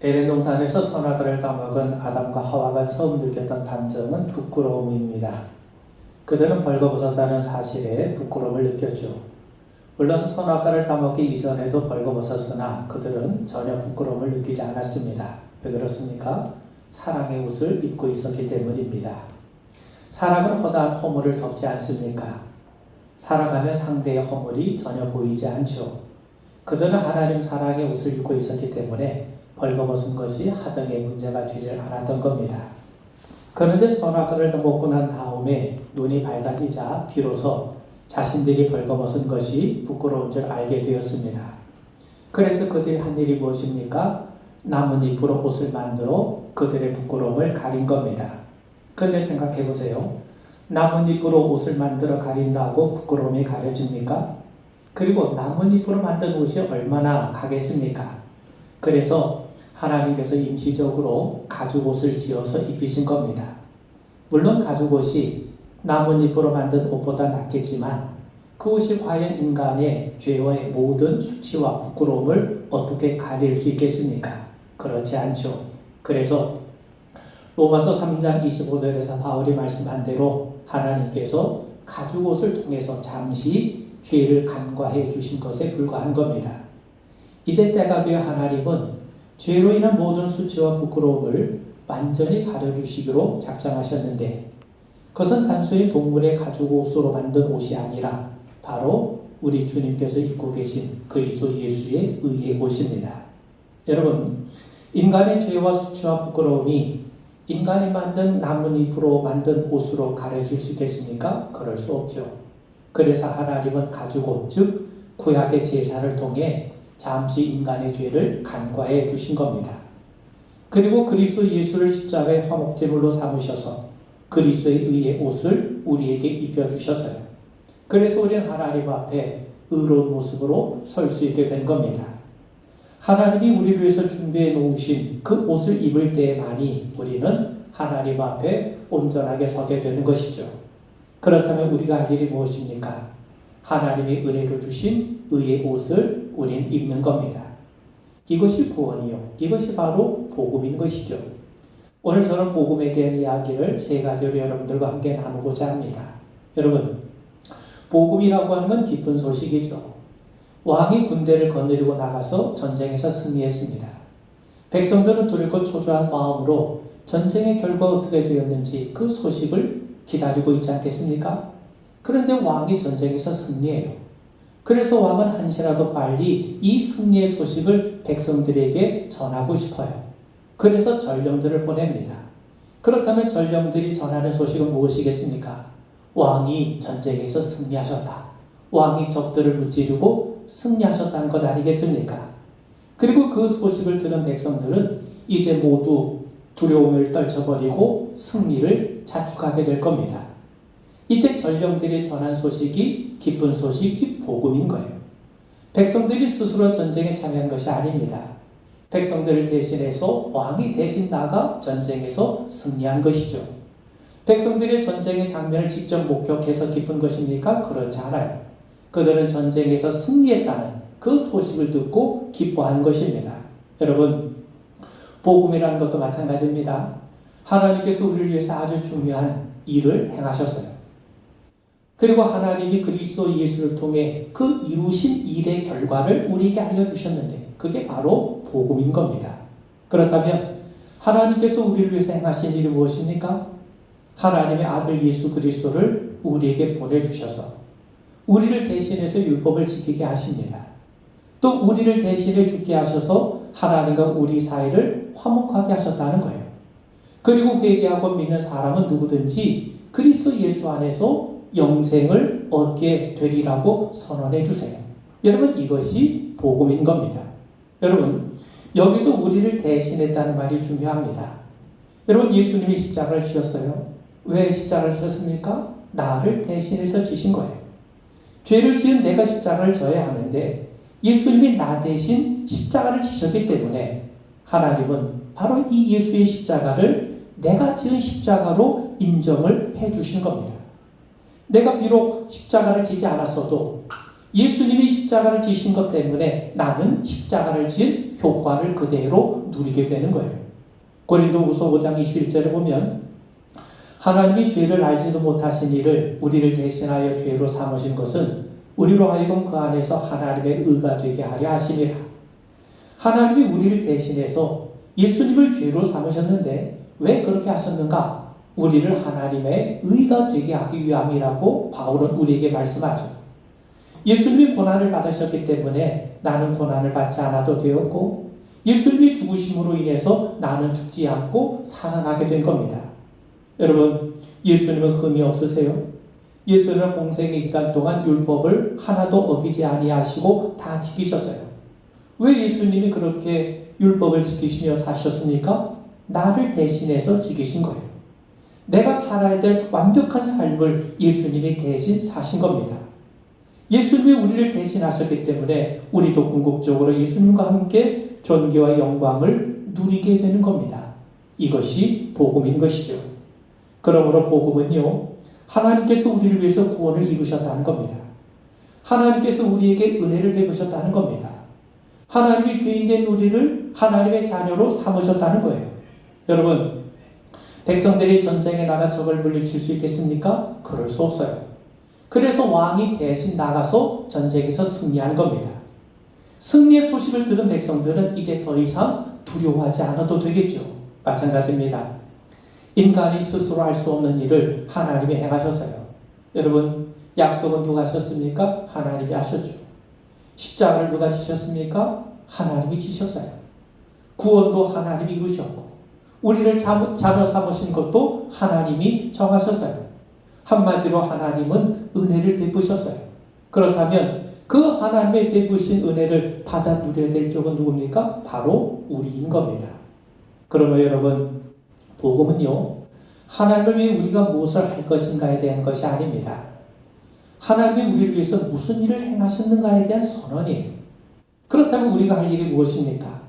에덴 동산에서 선악과를 따먹은 아담과 하와가 처음 느꼈던 감정은 부끄러움입니다. 그들은 벌거벗었다는 사실에 부끄러움을 느꼈죠. 물론 선악과를 따먹기 이전에도 벌거벗었으나 그들은 전혀 부끄러움을 느끼지 않았습니다. 왜 그렇습니까? 사랑의 옷을 입고 있었기 때문입니다. 사랑은 허다한 허물을 덮지 않습니까? 사랑하면 상대의 허물이 전혀 보이지 않죠. 그들은 하나님 사랑의 옷을 입고 있었기 때문에 벌거벗은 것이 하등의 문제가 되지 않았던 겁니다. 그런데 선악과를 먹고 난 다음에 눈이 밝아지자 비로소 자신들이 벌거벗은 것이 부끄러운 줄 알게 되었습니다. 그래서 그들이 한 일이 무엇입니까? 나뭇잎으로 옷을 만들어 그들의 부끄러움을 가린 겁니다. 그런데 생각해 보세요. 나뭇잎으로 옷을 만들어 가린다고 부끄러움이 가려집니까? 그리고 나뭇잎으로 만든 옷이 얼마나 가겠습니까? 그래서 하나님께서 임시적으로 가죽옷을 지어서 입히신 겁니다. 물론 가죽옷이 나뭇잎으로 만든 옷보다 낫겠지만 그 옷이 과연 인간의 죄와의 모든 수치와 부끄러움을 어떻게 가릴 수 있겠습니까? 그렇지 않죠. 그래서 로마서 3장 25절에서 바울이 말씀한 대로 하나님께서 가죽옷을 통해서 잠시 죄를 간과해 주신 것에 불과한 겁니다. 이제 때가 되어 하나님은 죄로 인한 모든 수치와 부끄러움을 완전히 가려주시기로 작정하셨는데 그것은 단순히 동물의 가죽옷으로 만든 옷이 아니라 바로 우리 주님께서 입고 계신 그리스도 예수의 의의 옷입니다. 여러분, 인간의 죄와 수치와 부끄러움이 인간이 만든 나뭇잎으로 만든 옷으로 가려질 수 있겠습니까? 그럴 수 없죠. 그래서 하나님은 가죽옷, 즉 구약의 제사를 통해 잠시 인간의 죄를 간과해 주신 겁니다. 그리고 그리스도 예수를 십자가의 화목제물로 삼으셔서 그리스도의 의의 옷을 우리에게 입혀주셨어요. 그래서 우리는 하나님 앞에 의로운 모습으로 설 수 있게 된 겁니다. 하나님이 우리를 위해서 준비해 놓으신 그 옷을 입을 때만이 우리는 하나님 앞에 온전하게 서게 되는 것이죠. 그렇다면 우리가 할 일이 무엇입니까? 하나님이 은혜로 주신 의의 옷을 우린 입는 겁니다. 이것이 구원이요. 이것이 바로 복음인 것이죠. 오늘 저는 복음에 대한 이야기를 세 가지로 여러분들과 함께 나누고자 합니다. 여러분, 복음이라고 하는 건 기쁜 소식이죠. 왕이 군대를 거느리고 나가서 전쟁에서 승리했습니다. 백성들은 두렵고 초조한 마음으로 전쟁의 결과가 어떻게 되었는지 그 소식을 기다리고 있지 않겠습니까? 그런데 왕이 전쟁에서 승리해요. 그래서 왕은 한시라도 빨리 이 승리의 소식을 백성들에게 전하고 싶어요. 그래서 전령들을 보냅니다. 그렇다면 전령들이 전하는 소식은 무엇이겠습니까? 왕이 전쟁에서 승리하셨다. 왕이 적들을 무찌르고 승리하셨다는 것 아니겠습니까? 그리고 그 소식을 들은 백성들은 이제 모두 두려움을 떨쳐버리고 승리를 자축하게 될 겁니다. 이때 전령들이 전한 소식이 기쁜 소식, 즉 복음인 거예요. 백성들이 스스로 전쟁에 참여한 것이 아닙니다. 백성들을 대신해서 왕이 대신 나가 전쟁에서 승리한 것이죠. 백성들의 전쟁의 장면을 직접 목격해서 기쁜 것입니까? 그렇지 않아요. 그들은 전쟁에서 승리했다는 그 소식을 듣고 기뻐한 것입니다. 여러분, 복음이라는 것도 마찬가지입니다. 하나님께서 우리를 위해서 아주 중요한 일을 행하셨어요. 그리고 하나님이 그리스도 예수를 통해 그 이루신 일의 결과를 우리에게 알려주셨는데 그게 바로 복음인 겁니다. 그렇다면 하나님께서 우리를 위해서 행하신 일이 무엇입니까? 하나님의 아들 예수 그리스도를 우리에게 보내주셔서 우리를 대신해서 율법을 지키게 하십니다. 또 우리를 대신해 죽게 하셔서 하나님과 우리 사이를 화목하게 하셨다는 거예요. 그리고 회개하고 믿는 사람은 누구든지 그리스도 예수 안에서 영생을 얻게 되리라고 선언해 주세요. 여러분, 이것이 복음인 겁니다. 여러분, 여기서 우리를 대신했다는 말이 중요합니다. 여러분, 예수님이 십자가를 지셨어요. 왜 십자가를 지셨습니까? 나를 대신해서 지신 거예요. 죄를 지은 내가 십자가를 져야 하는데 예수님이 나 대신 십자가를 지셨기 때문에 하나님은 바로 이 예수의 십자가를 내가 지은 십자가로 인정을 해 주신 겁니다. 내가 비록 십자가를 지지 않았어도 예수님이 십자가를 지신 것 때문에 나는 십자가를 지은 효과를 그대로 누리게 되는 거예요. 고린도후서 5장 21절에 보면 하나님이 죄를 알지도 못하신 이를 우리를 대신하여 죄로 삼으신 것은 우리로 하여금 그 안에서 하나님의 의가 되게 하려 하심이라. 하나님이 우리를 대신해서 예수님을 죄로 삼으셨는데 왜 그렇게 하셨는가? 우리를 하나님의 의가 되게 하기 위함이라고 바울은 우리에게 말씀하죠. 예수님이 고난을 받으셨기 때문에 나는 고난을 받지 않아도 되었고 예수님이 죽으심으로 인해서 나는 죽지 않고 살아나게 된 겁니다. 여러분, 예수님은 흠이 없으세요? 예수님은 공생의 기간 동안 율법을 하나도 어기지 아니하시고 다 지키셨어요. 왜 예수님이 그렇게 율법을 지키시며 사셨습니까? 나를 대신해서 지키신 거예요. 내가 살아야 될 완벽한 삶을 예수님이 대신 사신 겁니다. 예수님이 우리를 대신하셨기 때문에 우리도 궁극적으로 예수님과 함께 존귀와 영광을 누리게 되는 겁니다. 이것이 복음인 것이죠. 그러므로 복음은요, 하나님께서 우리를 위해서 구원을 이루셨다는 겁니다. 하나님께서 우리에게 은혜를 베푸셨다는 겁니다. 하나님이 죄인된 우리를 하나님의 자녀로 삼으셨다는 거예요. 여러분, 백성들이 전쟁에 나가 적을 물리칠 수 있겠습니까? 그럴 수 없어요. 그래서 왕이 대신 나가서 전쟁에서 승리한 겁니다. 승리의 소식을 들은 백성들은 이제 더 이상 두려워하지 않아도 되겠죠. 마찬가지입니다. 인간이 스스로 할 수 없는 일을 하나님이 행하셨어요. 여러분, 약속은 누가 하셨습니까? 하나님이 하셨죠. 십자가를 누가 지셨습니까? 하나님이 지셨어요. 구원도 하나님이 이루셨고 우리를 자녀 삼으신 것도 하나님이 정하셨어요. 한마디로 하나님은 은혜를 베푸셨어요. 그렇다면 그 하나님의 베푸신 은혜를 받아 누려야 될 쪽은 누굽니까? 바로 우리인 겁니다. 그러면 여러분, 복음은요, 하나님을 위해 우리가 무엇을 할 것인가에 대한 것이 아닙니다. 하나님이 우리를 위해서 무슨 일을 행하셨는가에 대한 선언이에요. 그렇다면 우리가 할 일이 무엇입니까?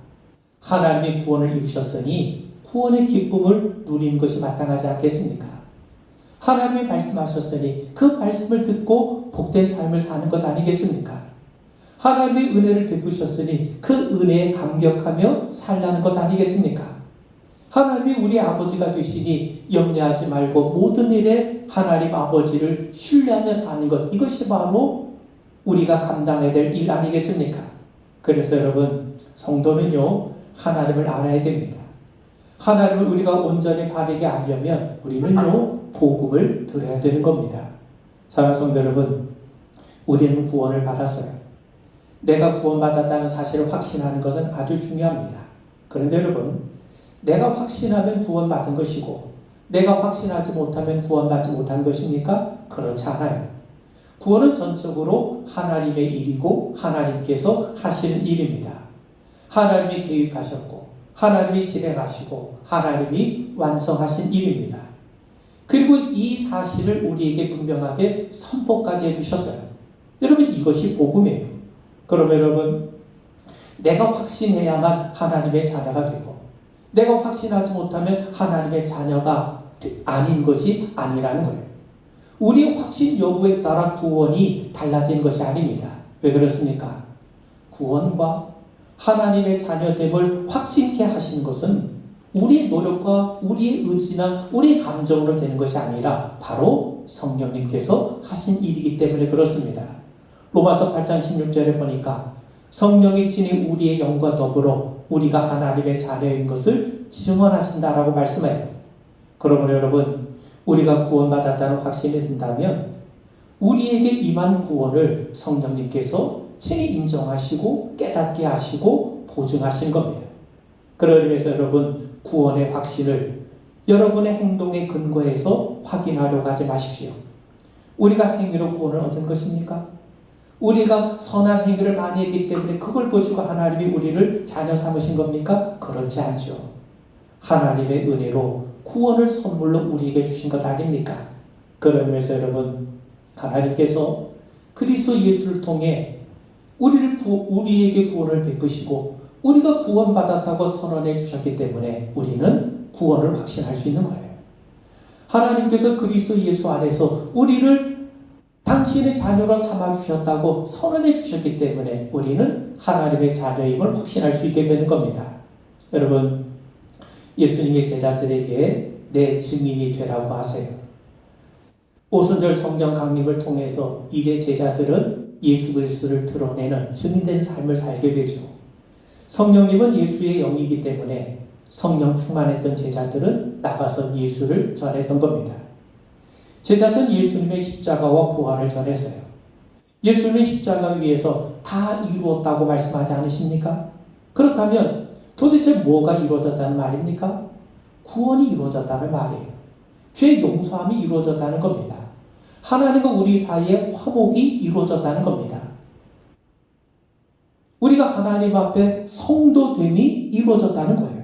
하나님이 구원을 이루셨으니 구원의 기쁨을 누리는 것이 마땅하지 않겠습니까? 하나님이 말씀하셨으니 그 말씀을 듣고 복된 삶을 사는 것 아니겠습니까? 하나님의 은혜를 베푸셨으니 그 은혜에 감격하며 살라는 것 아니겠습니까? 하나님이 우리 아버지가 되시니 염려하지 말고 모든 일에 하나님 아버지를 신뢰하며 사는 것, 이것이 바로 우리가 감당해야 될 일 아니겠습니까? 그래서 여러분, 성도는요, 하나님을 알아야 됩니다. 하나님을 우리가 온전히 바르게 알려면 우리는요, 복음을 들어야 되는 겁니다. 사랑하는 성도 여러분, 우리는 구원을 받았어요. 내가 구원받았다는 사실을 확신하는 것은 아주 중요합니다. 그런데 여러분, 내가 확신하면 구원받은 것이고 내가 확신하지 못하면 구원받지 못한 것입니까? 그렇지 않아요. 구원은 전적으로 하나님의 일이고 하나님께서 하시는 일입니다. 하나님이 계획하셨고 하나님이 실행하시고 하나님이 완성하신 일입니다. 그리고 이 사실을 우리에게 분명하게 선포까지 해주셨어요. 여러분, 이것이 복음이에요. 그러면 여러분, 내가 확신해야만 하나님의 자녀가 되고 내가 확신하지 못하면 하나님의 자녀가 아닌 것이 아니라는 거예요. 우리의 확신 여부에 따라 구원이 달라지는 것이 아닙니다. 왜 그렇습니까? 구원과 하나님의 자녀됨을 확신케 하시는 것은 우리의 노력과 우리의 의지나 우리의 감정으로 되는 것이 아니라 바로 성령님께서 하신 일이기 때문에 그렇습니다. 로마서 8장 16절에 보니까 성령이 친히 우리의 영과 더불어 우리가 하나님의 자녀인 것을 증언하신다라고 말씀해요. 그러므로 여러분, 우리가 구원받았다는 확신이 든다면 우리에게 임한 구원을 성령님께서 친히 인정하시고 깨닫게 하시고 보증하신 겁니다. 그런 의미에서 여러분, 구원의 확신을 여러분의 행동의 근거에서 확인하려고 하지 마십시오. 우리가 행위로 구원을 얻은 것입니까? 우리가 선한 행위를 많이 했기 때문에 그걸 보시고 하나님이 우리를 자녀 삼으신 겁니까? 그렇지 않죠. 하나님의 은혜로 구원을 선물로 우리에게 주신 것 아닙니까? 그런 의미에서 여러분, 하나님께서 그리스도 예수를 통해 우리에게 구원을 베푸시고 우리가 구원받았다고 선언해 주셨기 때문에 우리는 구원을 확신할 수 있는 거예요. 하나님께서 그리스도 예수 안에서 우리를 당신의 자녀로 삼아주셨다고 선언해 주셨기 때문에 우리는 하나님의 자녀임을 확신할 수 있게 되는 겁니다. 여러분, 예수님의 제자들에게 내 증인이 되라고 하세요. 오순절 성경 강림을 통해서 이제 제자들은 예수 그리스도를 드러내는 증인된 삶을 살게 되죠. 성령님은 예수의 영이기 때문에 성령 충만했던 제자들은 나가서 예수를 전했던 겁니다. 제자들은 예수님의 십자가와 부활을 전했어요. 예수님의 십자가 위에서 다 이루었다고 말씀하지 않으십니까? 그렇다면 도대체 뭐가 이루어졌다는 말입니까? 구원이 이루어졌다는 말이에요. 죄 용서함이 이루어졌다는 겁니다. 하나님과 우리 사이에 화목이 이루어졌다는 겁니다. 우리가 하나님 앞에 성도됨이 이루어졌다는 거예요.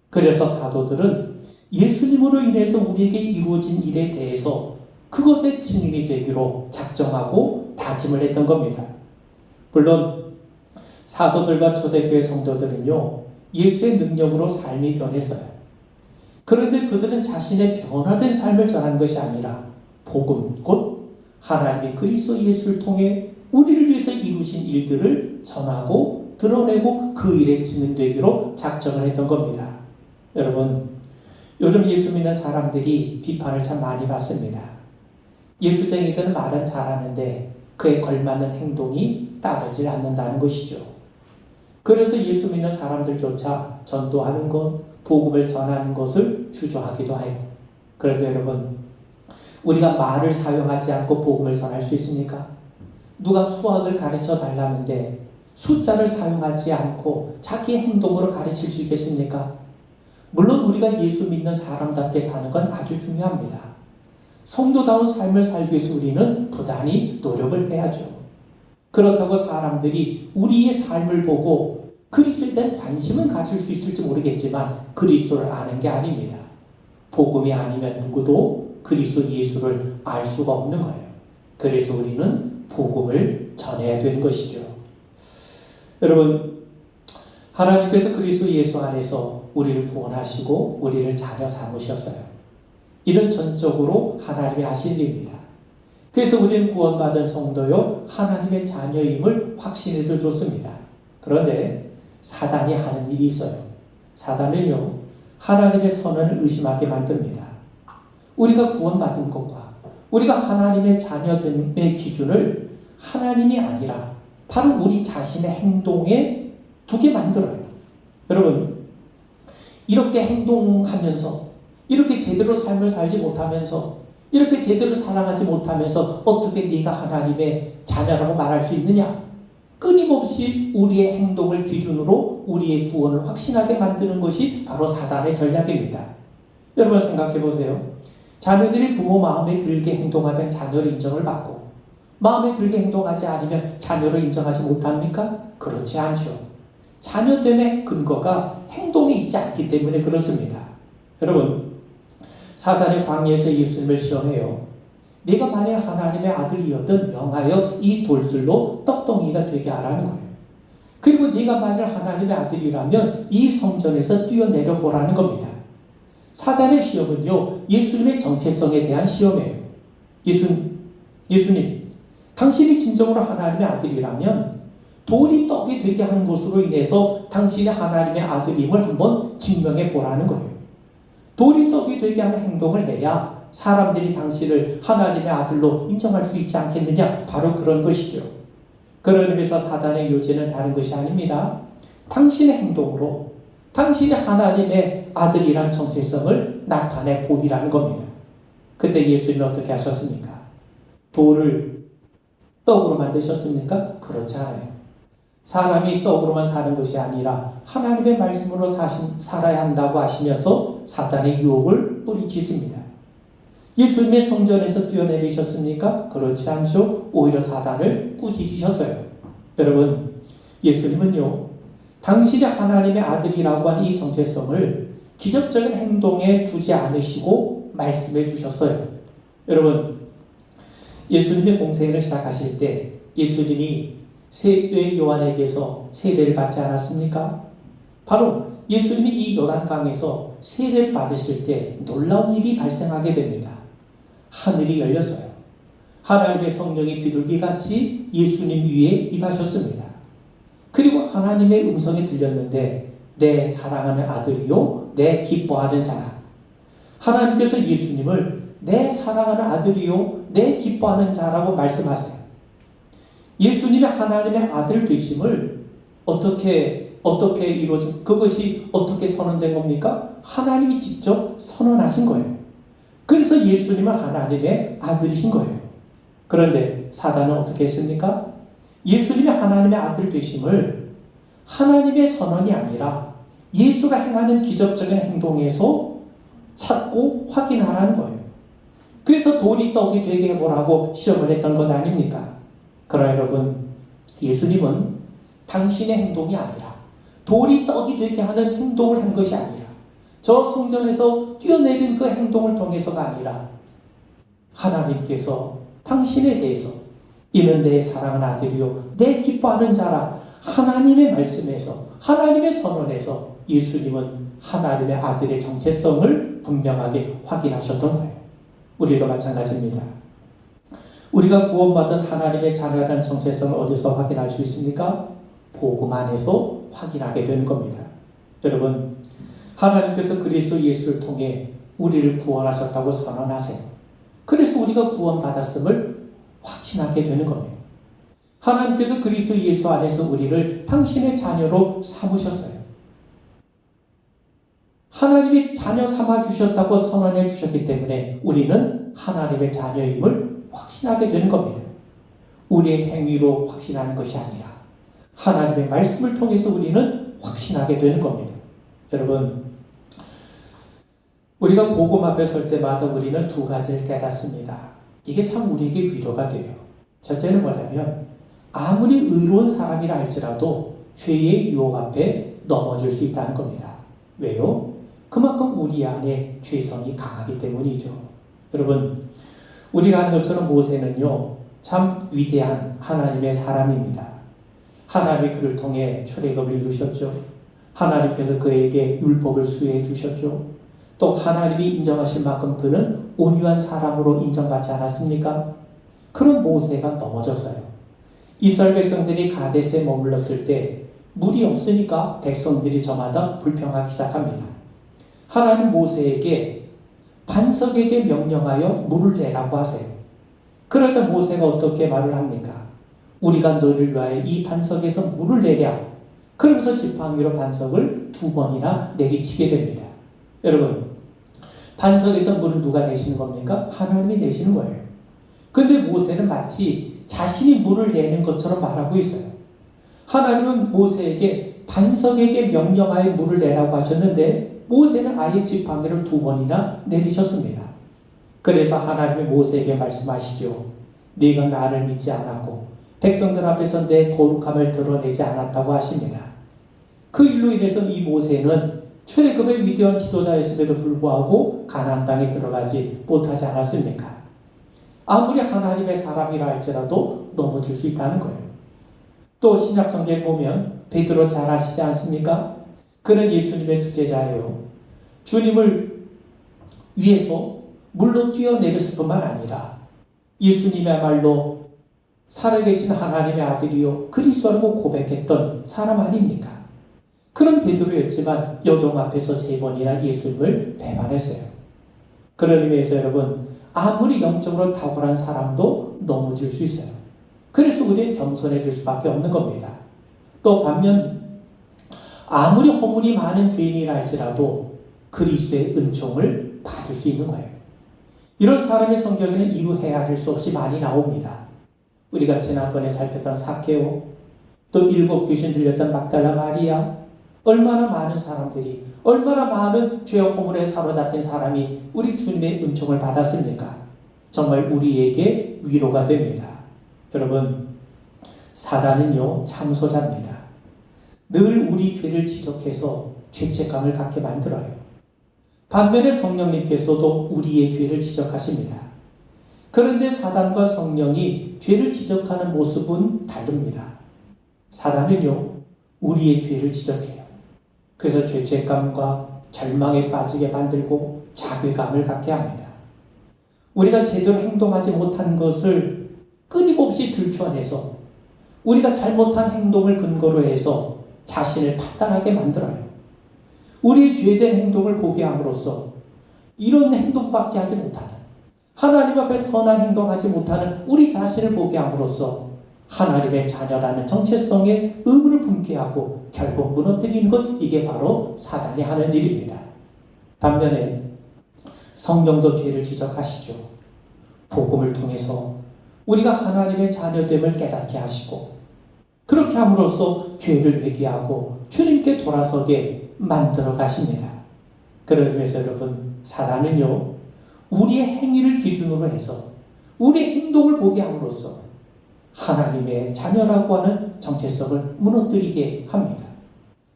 그래서 사도들은 예수님으로 인해서 우리에게 이루어진 일에 대해서 그것의 증인이 되기로 작정하고 다짐을 했던 겁니다. 물론 사도들과 초대교회 성도들은요, 예수의 능력으로 삶이 변했어요. 그런데 그들은 자신의 변화된 삶을 전한 것이 아니라 복음, 곧 하나님이 그리스도 예수를 통해 우리를 위해서 이루신 일들을 전하고 드러내고 그 일에 증인되기로 작정을 했던 겁니다. 여러분, 요즘 예수 믿는 사람들이 비판을 참 많이 받습니다. 예수쟁이들은 말은 잘하는데 그에 걸맞는 행동이 따르질 않는다는 것이죠. 그래서 예수 믿는 사람들조차 전도하는 것, 복음을 전하는 것을 주저하기도 해요. 그런데 여러분, 우리가 말을 사용하지 않고 복음을 전할 수 있습니까? 누가 수학을 가르쳐 달라는데 숫자를 사용하지 않고 자기 행동으로 가르칠 수 있겠습니까? 물론 우리가 예수 믿는 사람답게 사는 건 아주 중요합니다. 성도다운 삶을 살기 위해서 우리는 부단히 노력을 해야죠. 그렇다고 사람들이 우리의 삶을 보고 그리스도에 대한 관심은 가질 수 있을지 모르겠지만 그리스도를 아는 게 아닙니다. 복음이 아니면 누구도 그리스도 예수를 알 수가 없는 거예요. 그래서 우리는 복음을 전해야 되는 것이죠. 여러분, 하나님께서 그리스도 예수 안에서 우리를 구원하시고 우리를 자녀 삼으셨어요. 이는 전적으로 하나님이 하신 일입니다. 그래서 우리는 구원받은 성도요 하나님의 자녀임을 확신해도 좋습니다. 그런데 사단이 하는 일이 있어요. 사단은요, 하나님의 선언을 의심하게 만듭니다. 우리가 구원받은 것과 우리가 하나님의 자녀됨의 기준을 하나님이 아니라 바로 우리 자신의 행동에 두게 만들어요. 여러분, 이렇게 행동하면서 이렇게 제대로 삶을 살지 못하면서 이렇게 제대로 사랑하지 못하면서 어떻게 네가 하나님의 자녀라고 말할 수 있느냐? 끊임없이 우리의 행동을 기준으로 우리의 구원을 확신하게 만드는 것이 바로 사단의 전략입니다. 여러분 생각해 보세요. 자녀들이 부모 마음에 들게 행동하면 자녀를 인정을 받고 마음에 들게 행동하지 않으면 자녀를 인정하지 못합니까? 그렇지 않죠. 자녀됨의 근거가 행동에 있지 않기 때문에 그렇습니다. 여러분, 사단의 광야에서 예수님을 시험해요. 네가 만일 하나님의 아들이었든 명하여 이 돌들로 떡덩이가 되게 하라는 거예요. 그리고 네가 만일 하나님의 아들이라면 이 성전에서 뛰어내려 보라는 겁니다. 사단의 시험은요, 예수님의 정체성에 대한 시험이에요. 예수님, 당신이 진정으로 하나님의 아들이라면 돌이 떡이 되게 하는 것으로 인해서 당신이 하나님의 아들임을 한번 증명해 보라는 거예요. 돌이 떡이 되게 하는 행동을 해야 사람들이 당신을 하나님의 아들로 인정할 수 있지 않겠느냐? 바로 그런 것이죠. 그런 의미에서 사단의 요지는 다른 것이 아닙니다. 당신의 행동으로 당신이 하나님의 아들이란 정체성을 나타내 보이라는 겁니다. 그때 예수님은 어떻게 하셨습니까? 돌을 떡으로 만드셨습니까? 그렇지 않아요. 사람이 떡으로만 사는 것이 아니라 하나님의 말씀으로 살아야 한다고 하시면서 사단의 유혹을 뿌리치십니다. 예수님의 성전에서 뛰어내리셨습니까? 그렇지 않죠. 오히려 사단을 꾸짖으셨어요. 여러분, 예수님은요, 당신이 하나님의 아들이라고 하는 이 정체성을 기적적인 행동에 두지 않으시고 말씀해 주셨어요. 여러분, 예수님의 공생을 시작하실 때 예수님이 세례 요한에게서 세례를 받지 않았습니까? 바로 예수님이 이 요단강에서 세례를 받으실 때 놀라운 일이 발생하게 됩니다. 하늘이 열렸어요. 하나님의 성령이 비둘기같이 예수님 위에 임하셨습니다. 그리고 하나님의 음성이 들렸는데 내 사랑하는 아들이요 내 기뻐하는 자라. 하나님께서 예수님을 내 사랑하는 아들이요 내 기뻐하는 자라고 말씀하세요. 예수님의 하나님의 아들 되심을 어떻게 이루어진, 그것이 어떻게 선언된 겁니까? 하나님이 직접 선언하신 거예요. 그래서 예수님은 하나님의 아들이신 거예요. 그런데 사단은 어떻게 했습니까? 예수님의 하나님의 아들 되심을 하나님의 선언이 아니라 예수가 행하는 기적적인 행동에서 찾고 확인하라는 거예요. 그래서 돌이 떡이 되게 해보라고 시험을 했던 것 아닙니까? 그러나 여러분, 예수님은 당신의 행동이 아니라 돌이 떡이 되게 하는 행동을 한 것이 아니라 저 성전에서 뛰어내린 그 행동을 통해서가 아니라 하나님께서 당신에 대해서 이는 내 사랑하는 아들이요 내 기뻐하는 자라 하나님의 말씀에서 하나님의 선언에서 예수님은 하나님의 아들의 정체성을 분명하게 확인하셨던 거예요. 우리도 마찬가지입니다. 우리가 구원받은 하나님의 자녀라는 정체성을 어디서 확인할 수 있습니까? 복음 안에서 확인하게 되는 겁니다. 여러분, 하나님께서 그리스도 예수를 통해 우리를 구원하셨다고 선언하세요. 그래서 우리가 구원받았음을 확신하게 되는 겁니다. 하나님께서 그리스도 예수 안에서 우리를 당신의 자녀로 삼으셨어요. 하나님이 자녀 삼아주셨다고 선언해 주셨기 때문에 우리는 하나님의 자녀임을 확신하게 되는 겁니다. 우리의 행위로 확신하는 것이 아니라 하나님의 말씀을 통해서 우리는 확신하게 되는 겁니다. 여러분, 우리가 복음 앞에 설 때마다 우리는 두 가지를 깨닫습니다. 이게 참 우리에게 위로가 돼요. 첫째는 뭐냐면 아무리 의로운 사람이라 할지라도 죄의 유혹 앞에 넘어질 수 있다는 겁니다. 왜요? 그만큼 우리 안에 죄성이 강하기 때문이죠. 여러분, 우리가 아는 것처럼 모세는요, 참 위대한 하나님의 사람입니다. 하나님이 그를 통해 출애굽을 이루셨죠. 하나님께서 그에게 율법을 수여해 주셨죠. 또 하나님이 인정하실 만큼 그는 온유한 사람으로 인정받지 않았습니까? 그런 모세가 넘어졌어요. 이스라엘 백성들이 가데스에 머물렀을 때 물이 없으니까 백성들이 저마다 불평하기 시작합니다. 하나님 모세에게 반석에게 명령하여 물을 내라고 하세요. 그러자 모세가 어떻게 말을 합니까? 우리가 너를 위하여 이 반석에서 물을 내랴. 그러면서 지팡이로 반석을 2번이나 내리치게 됩니다. 여러분, 반석에서 물을 누가 내시는 겁니까? 하나님이 내시는 거예요. 근데 모세는 마치 자신이 물을 내는 것처럼 말하고 있어요. 하나님은 모세에게 반석에게 명령하여 물을 내라고 하셨는데 모세는 아예 지팡이를 2번이나 내리셨습니다. 그래서 하나님이 모세에게 말씀하시죠. 네가 나를 믿지 않았고 백성들 앞에서 내 거룩함을 드러내지 않았다고 하십니다. 그 일로 인해서 이 모세는 출애굽의 위대한 지도자였음에도 불구하고 가나안 땅에 들어가지 못하지 않았습니까? 아무리 하나님의 사람이라 할지라도 넘어질 수 있다는 거예요. 또 신약 성경에 보면 베드로 잘 아시지 않습니까? 그는 예수님의 수제자예요. 주님을 위해서 물로 뛰어내렸을 뿐만 아니라 예수님이야말로 살아계신 하나님의 아들이요 그리스도라고 고백했던 사람 아닙니까? 그런 베드로였지만 여종 앞에서 3번이나 예수님을 배반했어요. 그런 의미에서 여러분, 아무리 영적으로 탁월한 사람도 넘어질 수 있어요. 그래서 우리는 겸손해질 수밖에 없는 겁니다. 또 반면 아무리 허물이 많은 죄인이라 할지라도 그리스도의 은총을 받을 수 있는 거예요. 이런 사람의 성경에는 이루 헤아릴 수 없이 많이 나옵니다. 우리가 지난번에 살폈던 삭개오, 또 7 귀신 들렸던 막달라 마리아, 얼마나 많은 사람들이, 얼마나 많은 죄와 허물에 사로잡힌 사람이 우리 주님의 은총을 받았습니까? 정말 우리에게 위로가 됩니다. 여러분, 사단은요 참소자입니다. 늘 우리 죄를 지적해서 죄책감을 갖게 만들어요. 반면에 성령님께서도 우리의 죄를 지적하십니다. 그런데 사단과 성령이 죄를 지적하는 모습은 다릅니다. 사단은요 우리의 죄를 지적해요. 그래서 죄책감과 절망에 빠지게 만들고 자괴감을 갖게 합니다. 우리가 제대로 행동하지 못한 것을 끊임없이 들춰내서 우리가 잘못한 행동을 근거로 해서 자신을 판단하게 만들어요. 우리의 죄된 행동을 보게 함으로써 이런 행동밖에 하지 못하는, 하나님 앞에 선한 행동하지 못하는 우리 자신을 보게 함으로써 하나님의 자녀라는 정체성에 의문을 품게 하고 결국 무너뜨리는 것, 이게 바로 사단이 하는 일입니다. 반면에 성경도 죄를 지적하시죠. 복음을 통해서 우리가 하나님의 자녀됨을 깨닫게 하시고 그렇게 함으로써 죄를 회개하고 주님께 돌아서게 만들어 가십니다. 그런 의미에서 여러분, 사단은요, 우리의 행위를 기준으로 해서 우리의 행동을 보게 함으로써 하나님의 자녀라고 하는 정체성을 무너뜨리게 합니다.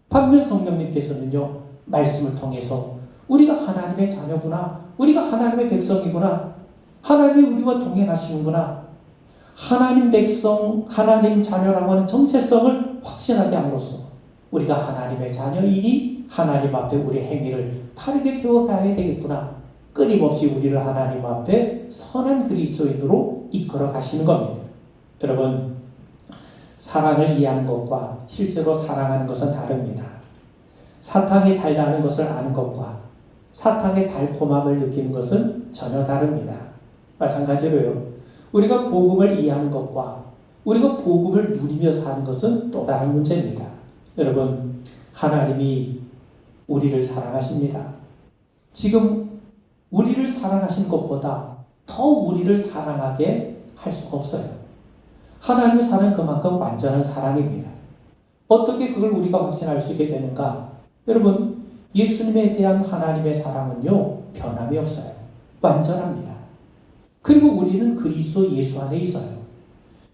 반면 성령님께서는요, 말씀을 통해서 우리가 하나님의 자녀구나, 우리가 하나님의 백성이구나, 하나님이 우리와 동행하시는구나, 하나님 백성, 하나님 자녀라고 하는 정체성을 확신하게 함으로써 우리가 하나님의 자녀이니 하나님 앞에 우리의 행위를 바르게 세워가야 되겠구나, 끊임없이 우리를 하나님 앞에 선한 그리스도인으로 이끌어 가시는 겁니다. 여러분, 사랑을 이해하는 것과 실제로 사랑하는 것은 다릅니다. 사탕이 달다는 것을 아는 것과 사탕의 달콤함을 느끼는 것은 전혀 다릅니다. 마찬가지로요, 우리가 복음을 이해하는 것과 우리가 복음을 누리며 사는 것은 또 다른 문제입니다. 여러분, 하나님이 우리를 사랑하십니다. 지금 우리를 사랑하신 것보다 더 우리를 사랑하게 할 수가 없어요. 하나님의 사랑은 그만큼 완전한 사랑입니다. 어떻게 그걸 우리가 확신할 수 있게 되는가? 여러분, 예수님에 대한 하나님의 사랑은요, 변함이 없어요. 완전합니다. 그리고 우리는 그리스도 예수 안에 있어요.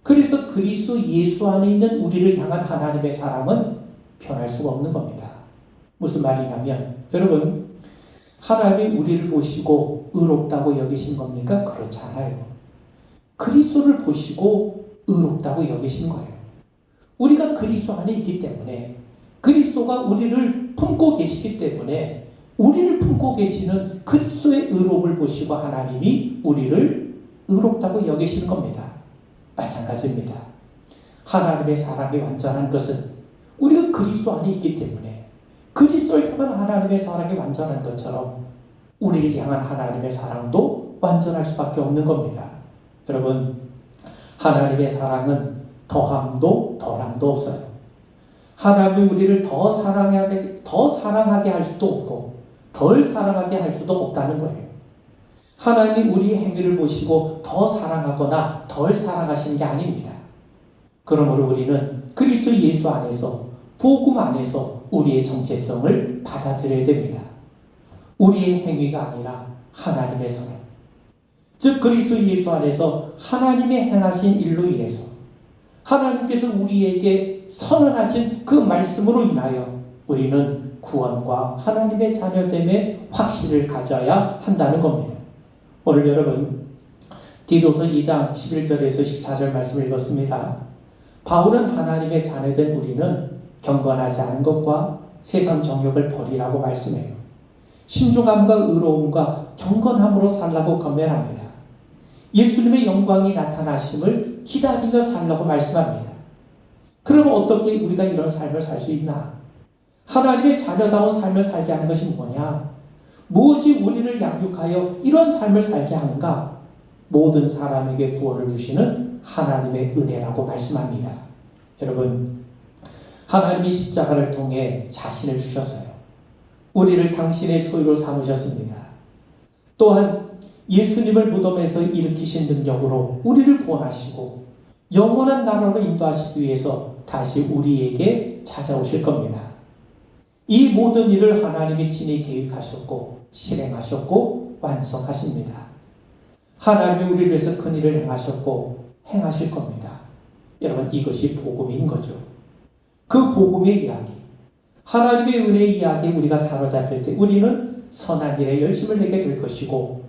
그래서 그리스도 예수 안에 있는 우리를 향한 하나님의 사랑은 변할 수가 없는 겁니다. 무슨 말이냐면, 여러분, 하나님이 우리를 보시고 의롭다고 여기신 겁니까? 그렇지 않아요. 그리스도를 보시고 의롭다고 여기신 거예요. 우리가 그리스도 안에 있기 때문에, 그리스도가 우리를 품고 계시기 때문에 우리를 품고 계시는 그리스도의 의로움을 보시고 하나님이 우리를 의롭다고 여기시는 겁니다. 마찬가지입니다. 하나님의 사랑이 완전한 것은 우리가 그리스도 안에 있기 때문에 그리스도를 향한 하나님의 사랑이 완전한 것처럼 우리를 향한 하나님의 사랑도 완전할 수밖에 없는 겁니다. 여러분, 하나님의 사랑은 더함도 덜함도 없어요. 하나님이 우리를 더 사랑하게 할 수도 없고 덜 사랑하게 할 수도 없다는 거예요. 하나님이 우리의 행위를 보시고 더 사랑하거나 덜 사랑하시는 게 아닙니다. 그러므로 우리는 그리스도 예수 안에서, 복음 안에서 우리의 정체성을 받아들여야 됩니다. 우리의 행위가 아니라 하나님의 선행, 즉 그리스도 예수 안에서 하나님의 행하신 일로 인해서 하나님께서 우리에게 선언하신 그 말씀으로 인하여 우리는 구원과 하나님의 자녀됨의 확신을 가져야 한다는 겁니다. 오늘 여러분, 디도서 2장 11절에서 14절 말씀을 읽었습니다. 바울은 하나님의 자녀된 우리는 경건하지 않은 것과 세상 정욕을 버리라고 말씀해요. 신중함과 의로움과 경건함으로 살라고 권면합니다. 예수님의 영광이 나타나심을 기다리며 살라고 말씀합니다. 그러면 어떻게 우리가 이런 삶을 살 수 있나? 하나님의 자녀다운 삶을 살게 하는 것이 뭐냐? 무엇이 우리를 양육하여 이런 삶을 살게 하는가? 모든 사람에게 구원을 주시는 하나님의 은혜라고 말씀합니다. 여러분, 하나님이 십자가를 통해 자신을 주셨어요. 우리를 당신의 소유로 삼으셨습니다. 또한 예수님을 무덤에서 일으키신 능력으로 우리를 구원하시고 영원한 나라로 인도하시기 위해서 다시 우리에게 찾아오실 겁니다. 이 모든 일을 하나님이 친히 계획하셨고 실행하셨고 완성하십니다. 하나님이 우리를 위해서 큰 일을 행하셨고 행하실 겁니다. 여러분, 이것이 복음인 거죠. 그 복음의 이야기, 하나님의 은혜의 이야기에 우리가 사로잡힐 때 우리는 선한 일에 열심을 내게 될 것이고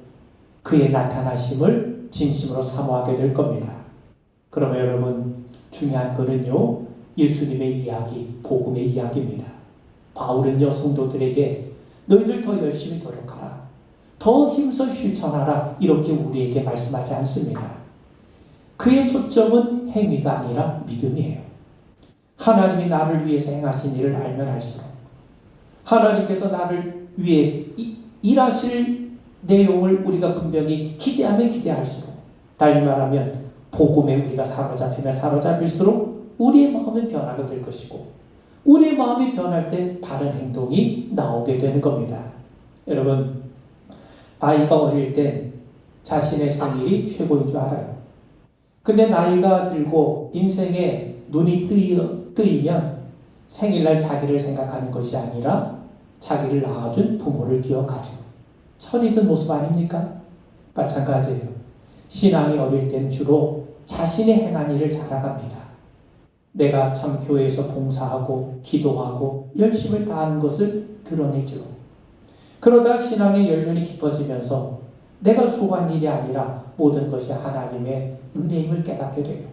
그의 나타나심을 진심으로 사모하게 될 겁니다. 그러면 여러분, 중요한 것은요, 예수님의 이야기, 복음의 이야기입니다. 바울은요, 성도들에게 너희들 더 열심히 노력하라, 더 힘써 실천하라, 이렇게 우리에게 말씀하지 않습니다. 그의 초점은 행위가 아니라 믿음이에요. 하나님이 나를 위해서 행하신 일을 알면 할수록, 하나님께서 나를 위해 일하실 내용을 우리가 분명히 기대하면 기대할수록, 달리 말하면 복음에 우리가 사로잡히면 사로잡힐수록 우리의 마음은 변하게 될 것이고, 우리의 마음이 변할 때 바른 행동이 나오게 되는 겁니다. 여러분, 아이가 어릴 땐 자신의 생일이 최고인 줄 알아요. 근데 나이가 들고 인생에 눈이 뜨이면 생일날 자기를 생각하는 것이 아니라 자기를 낳아준 부모를 기억하죠. 철이 든 모습 아닙니까? 마찬가지예요. 신앙이 어릴 땐 주로 자신의 행한 일을 자랑합니다. 내가 참 교회에서 봉사하고 기도하고 열심을 다하는 것을 드러내죠. 그러다 신앙의 연륜이 깊어지면서 내가 수고한 일이 아니라 모든 것이 하나님의 은혜임을 깨닫게 돼요.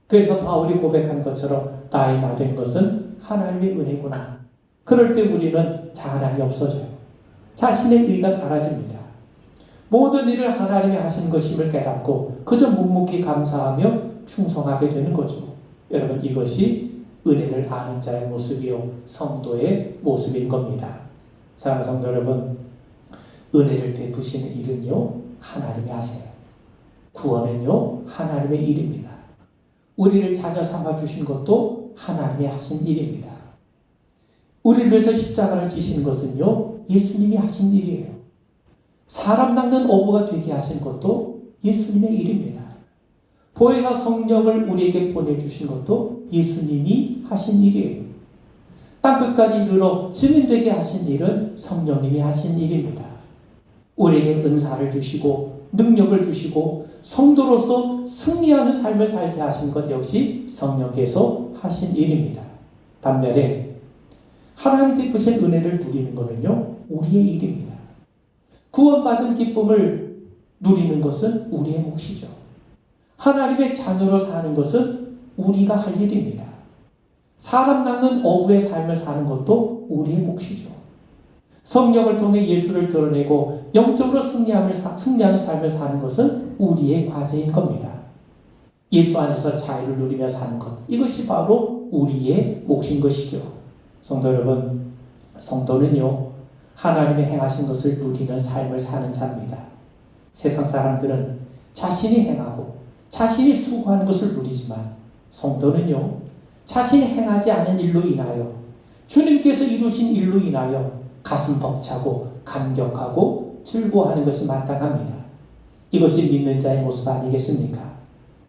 그래서 바울이 고백한 것처럼 나의 나된 것은 하나님의 은혜구나. 그럴 때 우리는 자랑이 없어져요. 자신의 의가 사라집니다. 모든 일을 하나님이 하신 것임을 깨닫고 그저 묵묵히 감사하며 충성하게 되는 거죠. 여러분, 이것이 은혜를 아는 자의 모습이요, 성도의 모습인 겁니다. 사랑하는 성도 여러분, 은혜를 베푸시는 일은요, 하나님이 하세요. 구원은요, 하나님의 일입니다. 우리를 자녀 삼아주신 것도 하나님이 하신 일입니다. 우리를 위해서 십자가를 지신 것은요, 예수님이 하신 일이에요. 사람 닦는 어부가 되게 하신 것도 예수님의 일입니다. 보혜사 성령을 우리에게 보내주신 것도 예수님이 하신 일이에요. 땅끝까지 이르러 증인되게 하신 일은 성령님이 하신 일입니다. 우리에게 은사를 주시고 능력을 주시고 성도로서 승리하는 삶을 살게 하신 것 역시 성령께서 하신 일입니다. 반면에 하나님 베푸신 은혜를 누리는 것은요, 우리의 일입니다. 구원받은 기쁨을 누리는 것은 우리의 몫이죠. 하나님의 자녀로 사는 것은 우리가 할 일입니다. 사람 낚는 어부의 삶을 사는 것도 우리의 몫이죠. 성령을 통해 예수를 드러내고 영적으로 승리하는 삶을 사는 것은 우리의 과제인 겁니다. 예수 안에서 자유를 누리며 사는 것, 이것이 바로 우리의 몫인 것이죠. 성도 여러분, 성도는요, 하나님의 행하신 것을 누리는 삶을 사는 자입니다. 세상 사람들은 자신이 행하고 자신이 수고하는 것을 누리지만, 성도는요, 자신이 행하지 않은 일로 인하여, 주님께서 이루신 일로 인하여 가슴 벅차고 감격하고 즐거워하는 것이 마땅합니다. 이것이 믿는 자의 모습 아니겠습니까?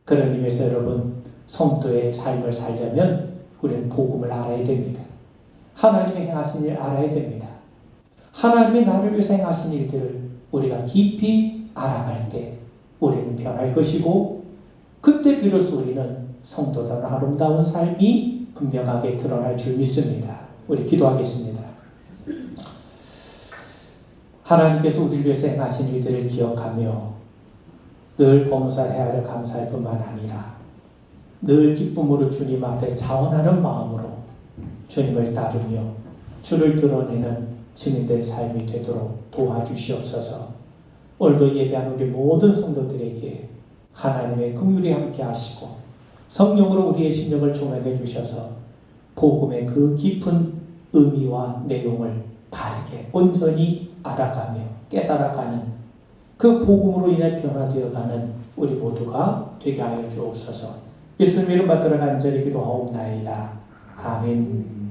그런 의미에서 여러분, 성도의 삶을 살려면 우리는 복음을 알아야 됩니다. 하나님의 행하신 일 알아야 됩니다. 하나님의 나를 위해서 행하신 일들을 우리가 깊이 알아갈 때 우리는 변할 것이고, 그때 비로소 우리는 성도다운 아름다운 삶이 분명하게 드러날 줄 믿습니다. 우리 기도하겠습니다. 하나님께서 우리를 위해서 행하신 일들을 기억하며 늘 범사해야 할 감사할 뿐만 아니라 늘 기쁨으로 주님 앞에 자원하는 마음으로 주님을 따르며 주를 드러내는 증인된 삶이 되도록 도와주시옵소서. 오늘도 예배한 우리 모든 성도들에게 하나님의 긍휼이 함께 하시고 성령으로 우리의 심령을 조명해 주셔서 복음의 그 깊은 의미와 내용을 바르게 온전히 알아가며 깨달아가는 그 복음으로 인해 변화되어가는 우리 모두가 되게 하여 주옵소서. 예수님 이름 받들어 간절히 기도하옵나이다. 아멘.